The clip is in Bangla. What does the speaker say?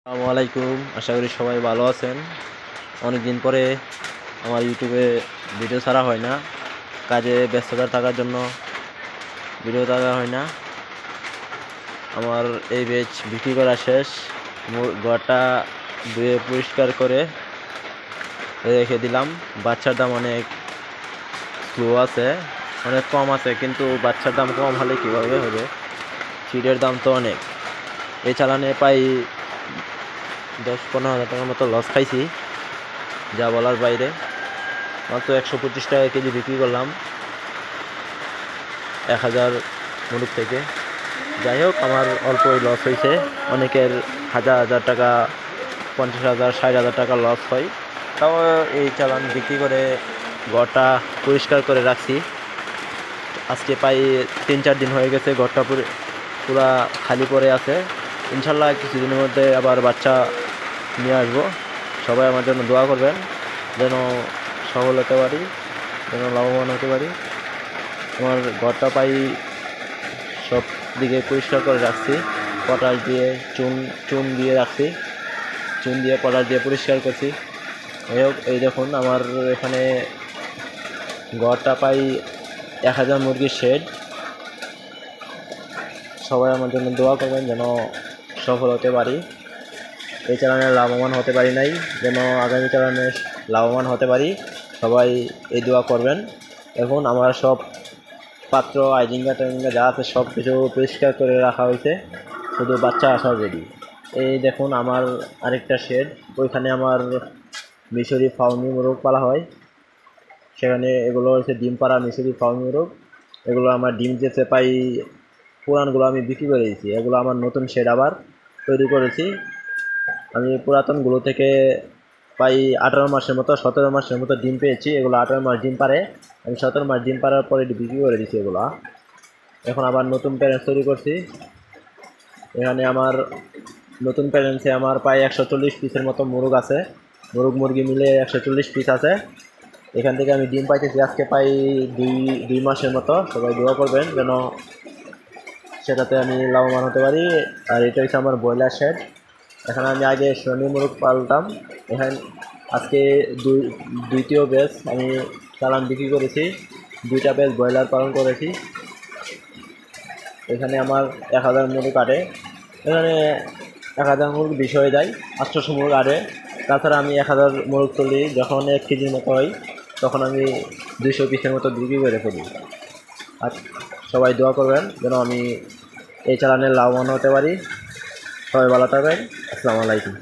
আসসালামু আলাইকুম। আশা করি সবাই ভালো আছেন। অনেক দিন পরে আমার ইউটিউবে ভিডিও ছাড়া হয় না, কাজে ব্যস্ততা থাকার জন্য ভিডিও ছাড়া হয় না। আমার এই বেচ বিক্রি করা শেষ। ঘরটা ধুয়ে পরিষ্কার করে রেখে দিলাম। বাচ্চার দাম অনেক স্লো আছে, অনেক কম আছে, কিন্তু বাচ্চার দাম কম হলে কীভাবে হবে? ফিডের দাম তো অনেক। এই চালানে প্রায় 10-15 হাজার টাকার মতো লস খাইছি, যা বলার বাইরে। মাত্র 125 টাকা কেজি বিক্রি করলাম 1000 মুরগ থেকে। যাই হোক, আমার অল্পই লস হয়েছে। অনেকের হাজার হাজার টাকা, 50,000 60,000 টাকা লস হয়। তাও এই চালান বিক্রি করে ঘরটা পরিষ্কার করে রাখছি। আজকে প্রায় 3-4 দিন হয়ে গেছে, ঘরটা পুরা খালি পড়ে আছে। ইনশাল্লাহ কিছুদিনের মধ্যে আবার বাচ্চা নিয়ে আসবো। সবাই আমার জন্য দোয়া করবেন, যেন সফল হতে পারি, যেন লাভবান হতে পারি। আমার ঘরটা প্রায় সব দিকে পরিষ্কার করে রাখছি, পটাশ দিয়ে চুন দিয়ে রাখছি, চুন দিয়ে পটাশ দিয়ে পরিষ্কার করছি। যাই হোক, এই দেখুন আমার এখানে ঘরটা প্রায় 1000 মুরগির শেড। সবাই আমার জন্য দোয়া করবেন, যেন সফল হতে পারি। এই চ্যানেলে লাভবান হতে পারি নাই, যেন আগামী চ্যানেলে লাভবান হতে পারি। সবাই এই দোয়া করবেন। এখন আমার সব পাত্র আইজিঙ্গা টাইজিঙ্গা যা আছে সব কিছু পরিষ্কার করে রাখা হয়েছে, শুধু বাচ্চা আসার রেডি। এই দেখুন আমার আরেকটা শেড, ওইখানে আমার মিশরি ফাউমি মোরগ পালা হয়। সেখানে এগুলো হচ্ছে ডিম পাড়া মিশরি ফাউমি মোরগ। এগুলো আমার ডিম যেতে পাই, পুরানগুলো আমি বিক্রি করে দিয়েছি। এগুলো আমার নতুন শেড আবার তৈরি করেছি। আমি পুরাতনগুলো থেকে প্রায় 18 মাসের মতো 17 মাসের মতো ডিম পেয়েছি। এগুলো 18 মাস ডিম পারে, আমি 17 মাস ডিম পাড়ার পরে বিক্রি করে দিচ্ছি এগুলো। এখন আবার নতুন প্যারেন্টস তৈরি করছি। এখানে আমার নতুন প্যারেন্টসে আমার প্রায় 140 পিসের মতো মুরগ আছে, মুরগি মিলে 140 পিস আছে। এখান থেকে আমি ডিম পাইতেছি আজকে প্রায় দুই মাসের মতো। সবাই দোয়া করবেন যেন সেটাতে আমি লাভবান হতে পারি। আর এটা হচ্ছে আমার ব্রয়লার শেড। এখানে আমি আগে সোনালী মুরগ পালতাম। এখানে আজকে দ্বিতীয় ব্যাচ আমি চালান বিক্রি করেছি, 2টা ব্যাচ ব্রয়লার পালন করেছি। এখানে আমার 1000 মুরগ কাটে। এখানে 1000 মুরগ বেশি হয়ে যায়, 800 মুরগ আটে। তাছাড়া আমি 1000 মুরগ তুলি, যখন 1 কেজির মতো হয় তখন আমি 200 পিসের মতো বিক্রি করে ফেলি। আর সবাই দোয়া করবেন যেন আমি এই চালানে লাভবান হতে পারি। সবাই ভালো থাকবেন। আসসালামু আলাইকুম।